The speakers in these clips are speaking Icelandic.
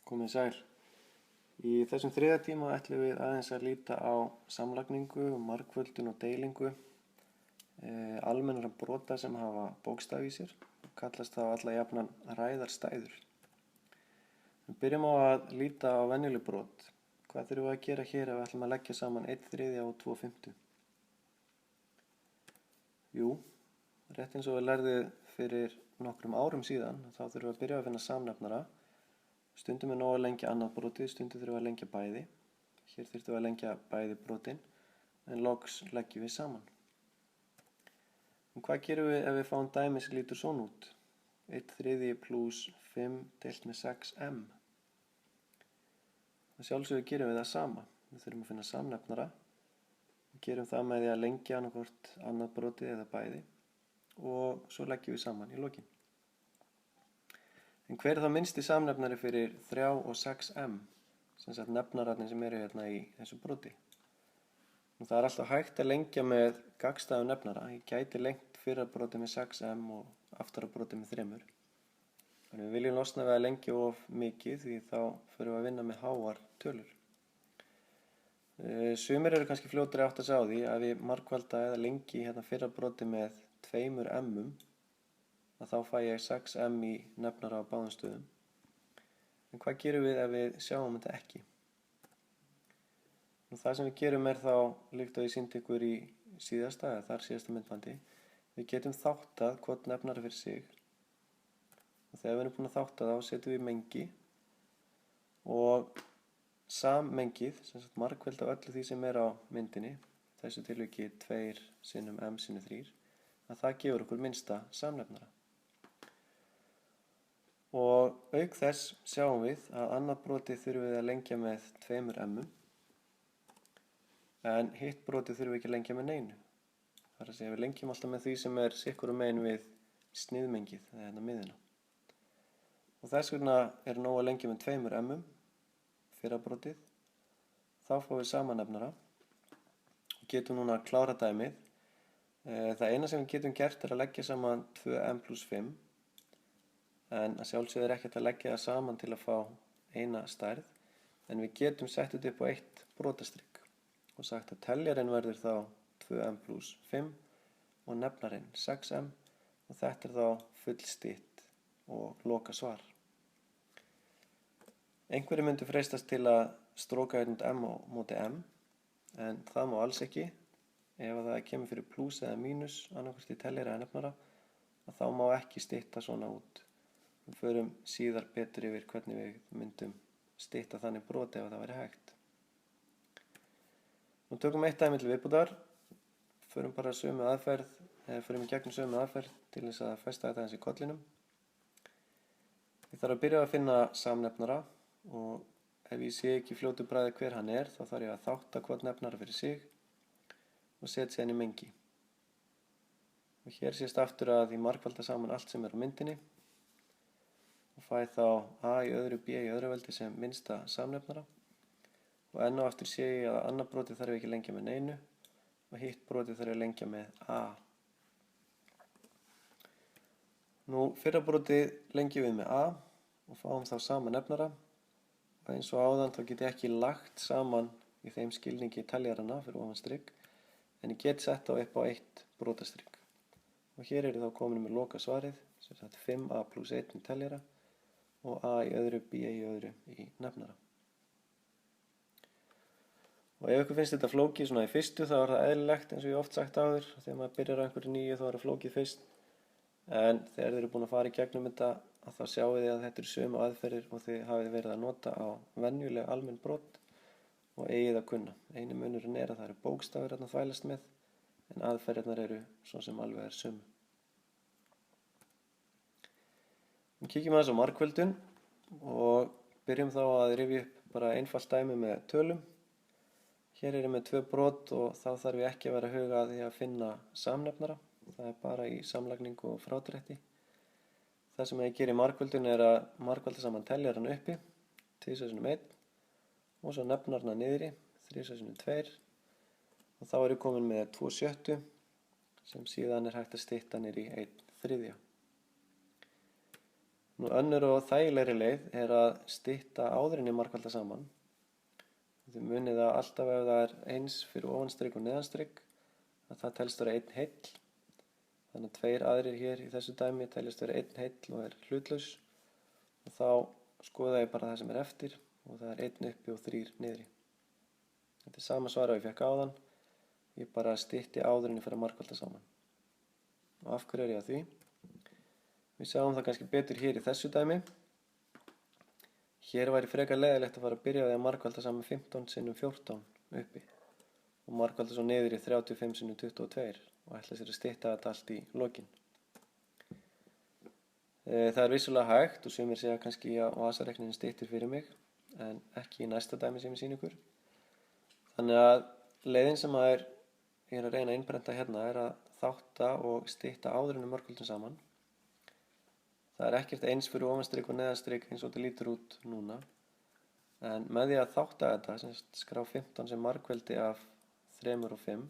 Komið sæl. Í þessum þriðja tíma ætlum við aðeins að líta á samlagningu, margföldun og deilingu almennra brota sem hafa bókstaf í sér og kallast þá alla jafnan ræðarstæður. Við byrjum á að líta á venjuleg brot. Hvað þurfum við að gera hér ef við ætlum að leggja saman 1/3 og 2/5? Jú, rétt eins og við lærðum fyrir nokkrum árum síðan, þá þurfum við að byrja að finna samnefnara. Stundum nóg að lengja annað brotið, stundum þurfum við að lengja bæði. Hér þurfum við að lengja bæði brotin, en loks leggjum við saman. En hvað gerum við ef við fáum dæmi sem lítur svona út? 1/3 + 5 deilt með 6m. Að sjálfsögðu gerum við það sama. Við þurfum að finna samnefnara. Við gerum það með því að lengja annað annað brotið eða bæði og svo leggjum við saman í lokin. En hver er þá minnsti samnefnari fyrir 3 og 6m, sem sagt nefnararnir sem eru hérna í þessu broti? Það er alltaf hægt að lengja með gagnstæðum nefnara. Ég gæti lengt fyrra brotið með 6m og aftara brotið með 3. En við viljum losna við að lengja of mikið því þá förum við að vinna með háar tölur. Sumir eru kannski fljótari átt að sjá því að við margfalda eða lengi hérna fyrra brotið með 2m, að þá fæ ég 6m í nefnara á báðum stöðum. En hvað gerum við ef við sjáum þetta ekki? Það sem við gerum er þá, líkt og ég sýndi ykkur í síðasta myndbandi, við getum þáttað hvort nefnara fyrir sig. Og þegar við erum búin að þátta þá setjum við mengi og sammengið, sem sagt margfald af öllu því sem er á myndinni, þessu tilviki 2 sinnum m sinnum 3, að það gefur okkur minnsta samnefnara. Og auk þess sjáum við að annað brotið þurfum við að lengja með 2m, en hitt brotið þurfum við ekki að lengja með neinu. Það er að segja við lengjum alltaf með því sem er sikkur megin við sniðmengið, eða hérna miðina. Og þess vegna er nóg að lengja með 2m, fyrra brotið, þá fáum við samanefnara og getum núna að klára dæmið. Það eina sem við getum gert er að leggja saman 2m + 5, en að sjálfsögðu er ekkert að leggja það saman til að fá eina stærð, en við getum sett þetta upp á eitt brotastrikk og sagt að teljarinn verður þá 2m + 5 og nefnarinn 6m og þetta er þá fullstýtt og loka svar. Einhverjir myndu freistast til að stróka m á móti m, en það má alls ekki. Ef það kemur fyrir plús eða mínus annarkvort í teljara eða nefnara, þá má ekki stytta svona út. Við förum síðar betur yfir hvernig við myndum stytta þannig broti ef það væri hægt. Nú tökum eitt dæmi til viðbútar. Förum í gegnum sömu aðferð til þess að festa þetta eins í kollinum. Ég þarf að byrja að finna samnefnara og ef ég sé ekki í fljótu bragði hver hann er, þá þarf ég að þátta hvort nefnara fyrir sig og setja henni mengi. Og hér sést aftur að ég margfalda saman allt sem er á myndinni og fæ þá a í öðru, b í öðru veldi sem minnsta samnefnara. Og enn og aftur sé ég að annað brotið þarf ekki að lengja með neinu og hitt brotið þarf að lengja með a. Nú, fyrra brotið lengjum við með a og fáum þá sama nefnara. Og eins og áðan þá get ég ekki lagt saman í þeim skilningi teljaranna fyrir ofan strikk, en ég get sett þá upp á eitt brotastrikk. Og hér eru þá komin með loka svarið, sem sagt 5a + 1 í teljara og a í öðru, b í öðru í nefnara. Og ef ykkur finnst þetta flókið svona í fyrstu, þá er það eðlilegt eins og ég oft sagt áður. Þegar maður byrjar á einhverju nýju þá er það flókið fyrst. En þegar þið eru búin að fara í gegnum þetta, þá sjáu þið að þetta eru sömu aðferðir og þið hafið verið að nota á venjuleg almenn brot og eigið að kunna. Eini munurinn er að það eru bókstafir að þvælast með, en aðferðirnar eru svo sem alveg er sömu. Við kíkjum aðeins á margföldun og byrjum þá að rifja upp bara einfalt dæmi með tölum. Hér er ég með 2 brot og þá þarf ég ekki að vera að huga að því að finna samnefnara. Það er bara í samlagningu og frádrætti. Það sem ég gerir í margföldun er að margfalda saman teljaran uppi, 2 sinnum 1 og svo nefnarna niðri, 3 sinnum 2 og þá er ég komin með 2/7 sem síðan er hægt að stytta niður í 1/3. Nú önnur og þægilegri leið er að stytta áðurinni margfalda saman. Þið munið að alltaf ef það er eins fyrir ofanstrik og neðanstrik að það telst vera einn heill. Þannig að tveir aðrir hér í þessu dæmi teljast vera einn heill og er hlutlaus. Og þá skoða ég bara það sem er eftir og það er 1 uppi og 3 niðri. Þetta er sama svar og ég fekk áðan. Ég bara stytti áðurinni fyrir margfalda saman. Og af hverju er ég að því? Við sjáum það kannski betur hér í þessu dæmi. Hér væri frekar leiðilegt að fara að byrja á því að margfalda saman 15 sinnum 14 uppi og margfalda svo niður í 35 sinnum 22 og ætla sér að stytta þetta allt í lokin. Það er vissulega hægt og sumir segja kannski að vasareiknirinn styttir fyrir mig en ekki í næsta dæmi sem ég sýni ykkur. Þannig að leiðin sem ég er að reyna að innprenta hérna er að þátta og stytta áðurinni margföldum saman. Það er ekkert eins fyrir ofanstrik og neðanstrik eins og þetta lítur út núna. En með því að þátta þetta, skrá 15 sem margveldi af 3 og 5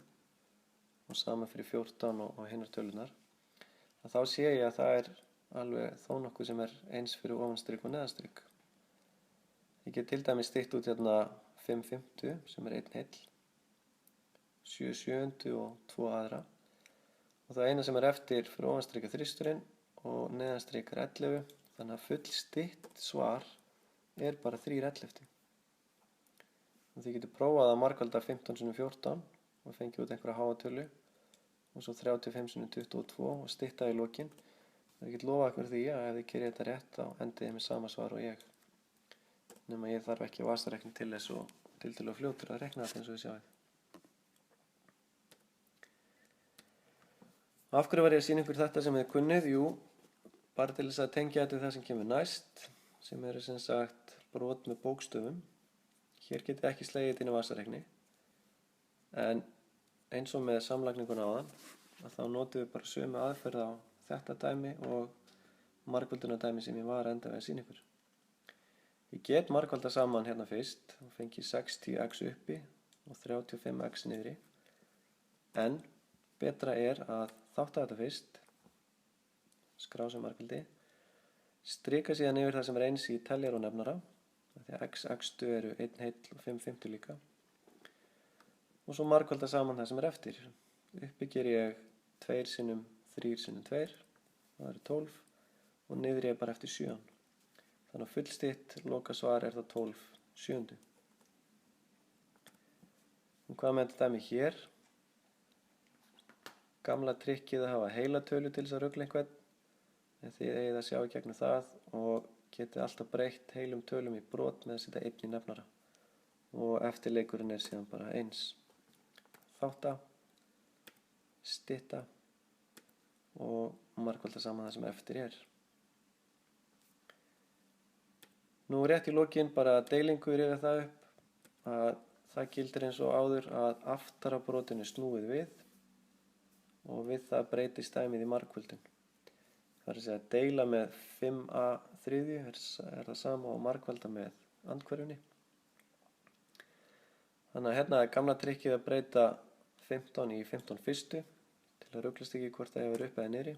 og sama fyrir 14 og hinnar tölunar, þá sé ég að það er alveg þó nokkuð sem er eins fyrir ofanstrik og neðanstrik. Ég get til dæmis stytt út hérna 5 fimmtu sem er 1 heill, 7 sjöundu og 2 aðra. Og það eina sem er eftir fyrir ofanstrik er þristurinn og neðanstrik er 11, þannig að full stytt svar er bara 3/11. Og þið getur prófað að margfalda 15 sinnum 14 og fengið út einhverja háa tölu og svo 35 sinnum 22 og stytta í lokin. Það get lofað ykkur því að ef þið gerir þetta rétt þá endið þið með sama svar og ég. Nema ég þarf ekki vasareikni til þess og tiltölulega fljótur að reikna þetta eins og þið sjáið. Af hverju var ég að sýna ykkur þetta sem þið kunnið? Jú, bara til þess að tengja þetta við það sem kemur næst, sem eru sem sagt brot með bókstöfum. Hér getið ekki slegið þetta inn í vasareikni, en eins og með samlagninguna áðan, þá notum við bara sömu aðferð á þetta dæmi og margföldunardæmi sem ég var að enda við að sýna ykkur. Ég get margfalda saman hérna fyrst og fengi 60x uppi og 35x niðri, en betra er að þátta þetta fyrst, skrá sem margfeldi, strika síðan yfir það sem er eins í teljar og nefnara, því að x-axtu eru 1 heill og 5 fimmtu líka, og svo margfalda saman það sem er eftir. Uppi ger ég 2 sinnum 3 sinnum 2, það eru 12, og niðri er bara eftir 7. Þannig að fullstytt loka svar er það 12 sjöundu. Og hvað með þetta dæmi hér? Gamla trikkið að hafa heila tölu til þess að rugla einhvern, en þið eigið að sjá í gegnum það og getið alltaf breytt heilum tölum í brot með að setja 1 í nefnara. Og eftirleikurinn er síðan bara eins. Þátta, stytta og margfalda saman það sem eftir er. Nú rétt í lokin bara deilingu yfir það upp að það gildir eins og áður að aftara brotinu snúið við og við það breytist dæmið í margföldun. Það er að segja að deila með 5a þriðju er það sama og margfalda með andhverfunni. Þannig að hérna er gamla trikkið að breyta 15 í 15 fyrstu til að ruglast ekki hvort það hefur upp eða niðri.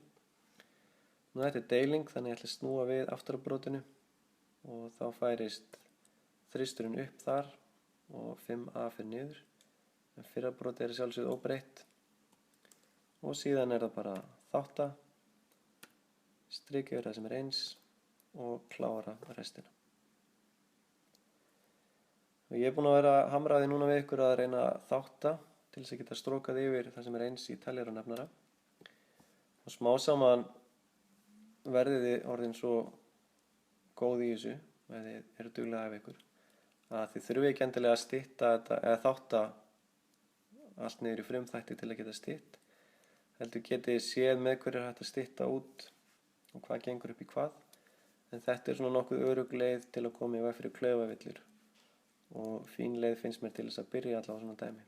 Nú þetta er deiling, þannig ég ætla að snúa við afturabrótinu og þá færist þristurinn upp þar og 5a fyrir niður. En fyrra broti er sjálfsögð óbreytt. Og síðan er það bara þátta, strika yfir það sem er eins og klára restina. Og ég er búinn að vera að hamra því núna við ykkur að reyna þátta til þess að geta strókað yfir það sem er eins í teljar og nefnara. Og smá saman verðið þið orðin svo góð í þessu, ef þið eru duglega af ykkur, að þið þurfi ekki endilega að stytta þetta eða þátta allt niður í frumþætti til að geta stytt. Heldur getið séð með hverju er hægt að stytta út og hvað gengur upp í hvað. En þetta er svona nokkuð örugg leið til að koma í veg fyrir klaufavillur og fín leið finnst mér til þess að byrja allavega svona dæmi.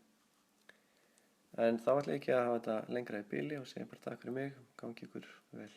En þá ætla ég ekki að hafa þetta lengra í bili og segja bara takk fyrir mig, gangi ykkur vel.